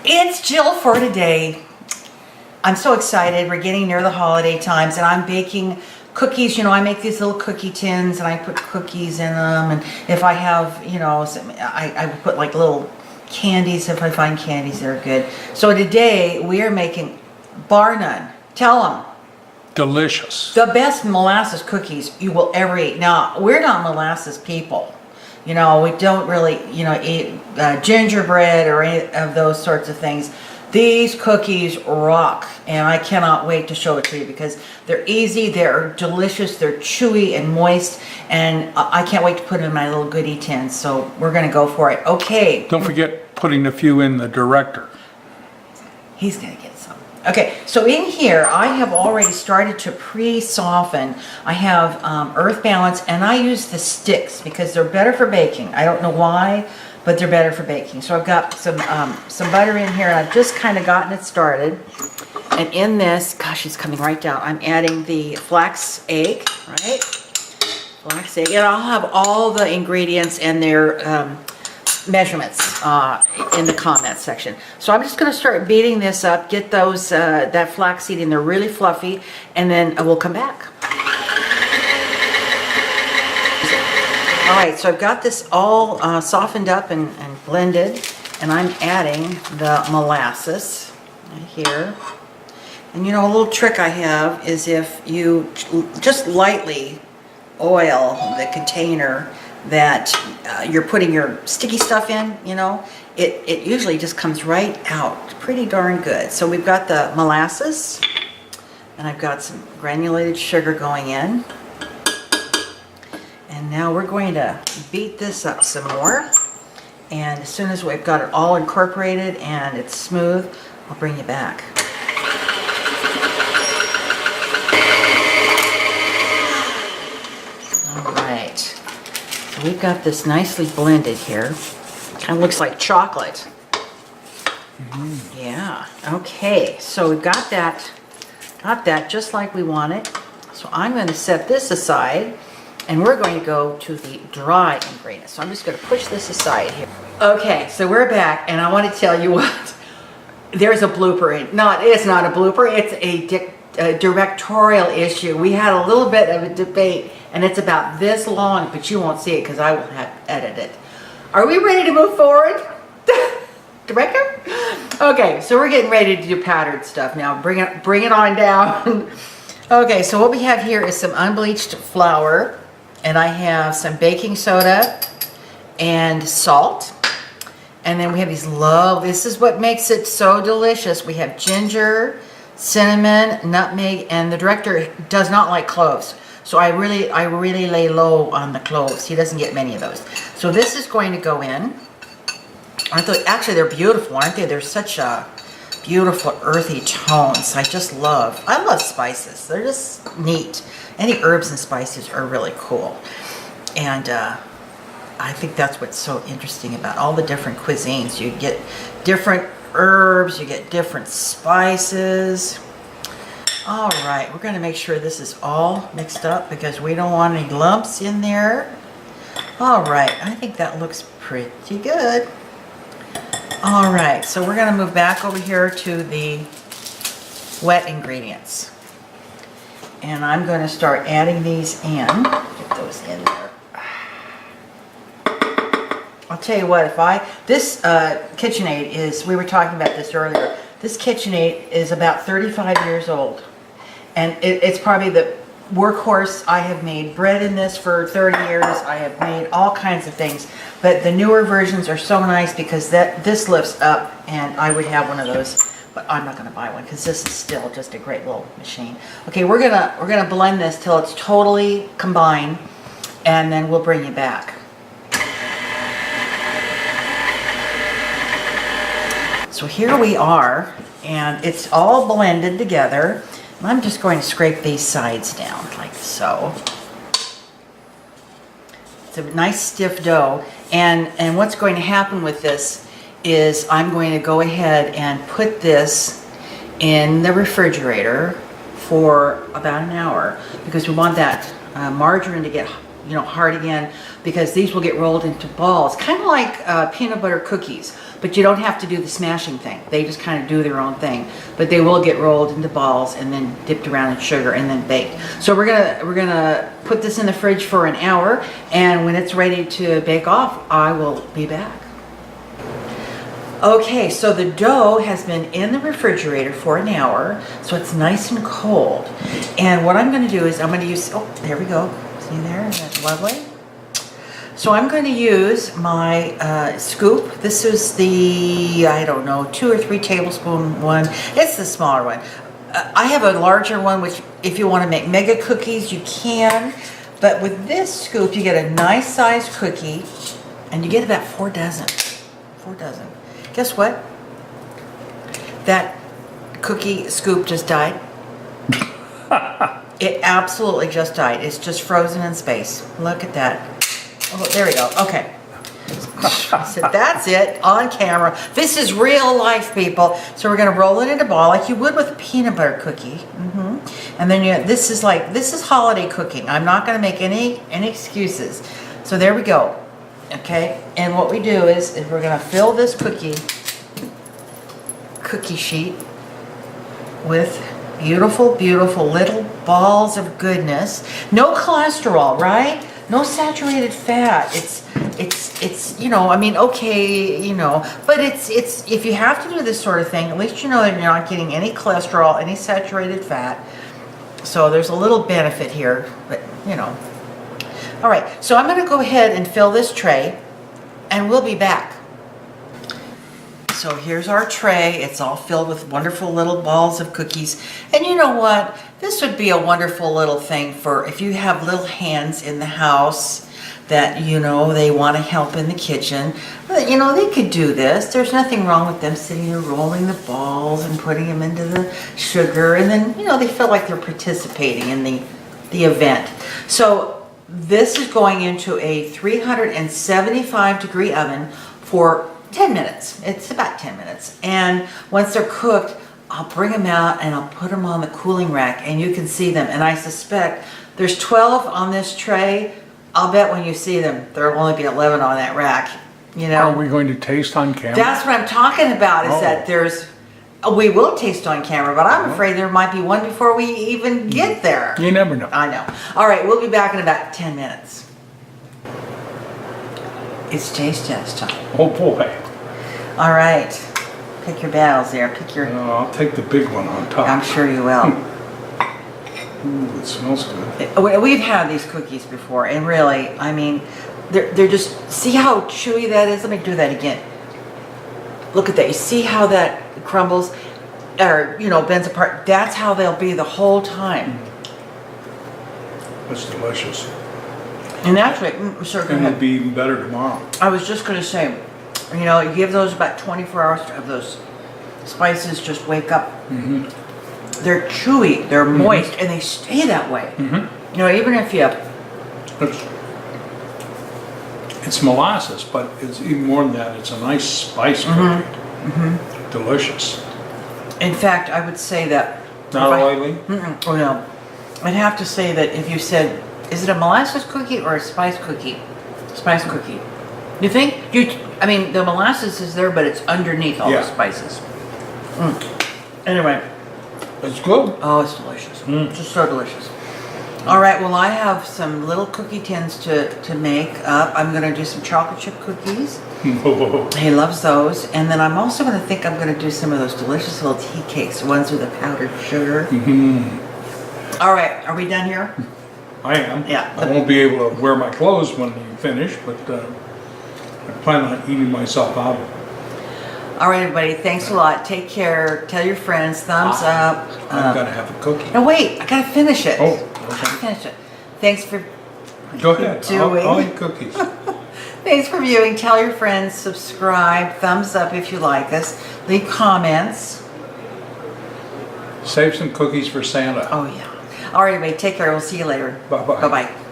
It's Jill for today. I'm so excited. We're getting near the holiday times and I'm baking cookies. You know, I make these little cookie tins and I put cookies in them. And if I have, you know, I put like little candies if I find candies that are good. So today we are making, bar none, tell them. Delicious. The best molasses cookies you will ever eat. Now, we're not molasses people. You know, we don't really, you know, eat gingerbread or any of those sorts of things. These cookies rock, and I cannot wait to show it to you because they're easy, they're delicious, they're chewy and moist, and I can't wait to put them in my little goodie tin. So we're going to go for it. Okay. Don't forget putting a few in the director. He's going to get some. Okay, so in here, I have already started to pre-soften. I have Earth Balance, and I use the sticks because they're better for baking. I don't know why, but they're better for baking. So I've got some butter in here, and I've just kind of gotten it started. And in this, gosh, it's coming right down. I'm adding the flax egg, right? Flax egg, and I'll have all the ingredients and their measurements in the comments section. So I'm just going to start beating this up, get those that flaxseed in there really fluffy, and then we'll come back. All right, so I've got this all softened up and blended, and I'm adding the molasses right here. And you know, a little trick I have is if you just lightly oil the container that you're putting your sticky stuff in, you know, it usually just comes right out pretty darn good. So we've got the molasses, and I've got some granulated sugar going in. And now we're going to beat this up some more. And as soon as we've got it all incorporated and it's smooth, I'll bring you back. We've got this nicely blended here. Kind of looks like chocolate. Mm-hmm. Yeah. Okay. So we've got that just like we want it. So I'm going to set this aside, and we're going to go to the dry ingredients. So I'm just going to push this aside here. Okay. So we're back, and I want to tell you what. There's a blooper. It's not a blooper. It's a directorial issue. We had a little bit of a debate, and it's about this long, but you won't see it because I will have edited it. Are we ready to move forward? Director? Okay, so we're getting ready to do powdered stuff now. Bring it on down. Okay, so what we have here is some unbleached flour, and I have some baking soda and salt. And then we have this is what makes it so delicious. We have ginger, cinnamon, nutmeg, and the director does not like cloves. So I really lay low on the cloves. He doesn't get many of those. So this is going to go in. Actually, they're beautiful, aren't they? They're such a beautiful earthy tones. I love spices. They're just neat. Any herbs and spices are really cool. And I think that's what's so interesting about all the different cuisines. You get different herbs, you get different spices. All right, we're going to make sure this is all mixed up because we don't want any lumps in there. All right, I think that looks pretty good. All right, so we're going to move back over here to the wet ingredients. And I'm going to start adding these in. Get those in there. I'll tell you what, this KitchenAid is, we were talking about this earlier, this KitchenAid is about 35 years old. And it's probably the workhorse. I have made bread in this for 30 years. I have made all kinds of things. But the newer versions are so nice because this lifts up, and I would have one of those. But I'm not going to buy one because this is still just a great little machine. Okay, we're gonna blend this till it's totally combined, and then we'll bring you back. So here we are, and it's all blended together. I'm just going to scrape these sides down like so. It's a nice stiff dough, and what's going to happen with this is I'm going to go ahead and put this in the refrigerator for about an hour because we want that margarine to get you know, hard again, because these will get rolled into balls, kind of like peanut butter cookies, but you don't have to do the smashing thing. They just kind of do their own thing, but they will get rolled into balls and then dipped around in sugar and then baked. So we're gonna put this in the fridge for an hour, and when it's ready to bake off, I will be back. Okay, so the dough has been in the refrigerator for an hour, so it's nice and cold. And what I'm going to do is I'm going to use, oh, there we go. See there? That's lovely. So I'm going to use my scoop. This is the, I don't know, 2 or 3 tablespoon one. It's the smaller one. I have a larger one, which if you want to make mega cookies, you can. But with this scoop, you get a nice sized cookie, and you get about 4 dozen. 4 dozen. Guess what? That cookie scoop just died. It absolutely just died. It's just frozen in space. Look at that. Oh, there we go. Okay. So that's it on camera. This is real life, people. So we're going to roll it in a ball like you would with a peanut butter cookie. And then this is holiday cooking. I'm not going to make any excuses. So there we go. Okay, and what we do is we're going to fill this cookie sheet with beautiful, beautiful little balls of goodness. No cholesterol, right? No saturated fat. It's you know, I mean, okay, you know, but it's if you have to do this sort of thing, at least you know that you're not getting any cholesterol, any saturated fat. So there's a little benefit here, but you know. All right, so I'm going to go ahead and fill this tray, and we'll be back. So here's our tray. It's all filled with wonderful little balls of cookies. And you know what? This would be a wonderful little thing for if you have little hands in the house that, you know, they want to help in the kitchen. You know, they could do this. There's nothing wrong with them sitting there rolling the balls and putting them into the sugar. And then, you know, they feel like they're participating in the event. So this is going into a 375 degree oven for 10 minutes. It's about 10 minutes. And once they're cooked, I'll bring them out and I'll put them on the cooling rack and you can see them. And I suspect there's 12 on this tray. I'll bet when you see them, there'll only be 11 on that rack. You know? Are we going to taste on camera? That's what I'm talking about, is that there's, we will taste on camera, but I'm afraid there might be one before we even get there. You never know. I know. All right, we'll be back in about 10 minutes. It's taste test time. Oh boy. All right. Pick your battles there. Pick your... I'll take the big one on top. I'm sure you will. Ooh, it smells good. We've had these cookies before, and really, I mean, they're just... See how chewy that is? Let me do that again. Look at that. You see how that crumbles or, you know, bends apart? That's how they'll be the whole time. That's delicious. And actually, sure, go And it'll ahead. be even better tomorrow. I was just going to say, you know, you give those about 24 hours to have those spices just wake up. They're chewy, they're moist, and they stay that way. You know, even if you... It's molasses, but it's even more than that. It's a nice spice cookie. Delicious. In fact, I would say that... Not oily? Oh, no. I'd have to say that if you said, is it a molasses cookie or a spice cookie? Spice cookie. You think? I mean, the molasses is there, but it's underneath all the spices. Anyway. It's good. Oh, it's delicious. Just so delicious. All right, well, I have some little cookie tins to make up. I'm going to do some chocolate chip cookies. He loves those. And then I'm also going to I'm going to do some of those delicious little tea cakes, ones with the powdered sugar. All right, are we done here? I am. Yeah. I won't be able to wear my clothes when you finish, but I plan on eating myself out of it. All right, everybody, thanks a lot. Take care. Tell your friends. Thumbs up. I've got to have a cookie. No, wait. I got to finish it. Oh, I got to finish it. Thanks for go ahead. I'll eat cookies. Thanks for viewing. Tell your friends. Subscribe. Thumbs up if you like us. Leave comments. Save some cookies for Santa. Oh, yeah. All right, everybody. Take care. We'll see you later. Bye-bye. Bye-bye.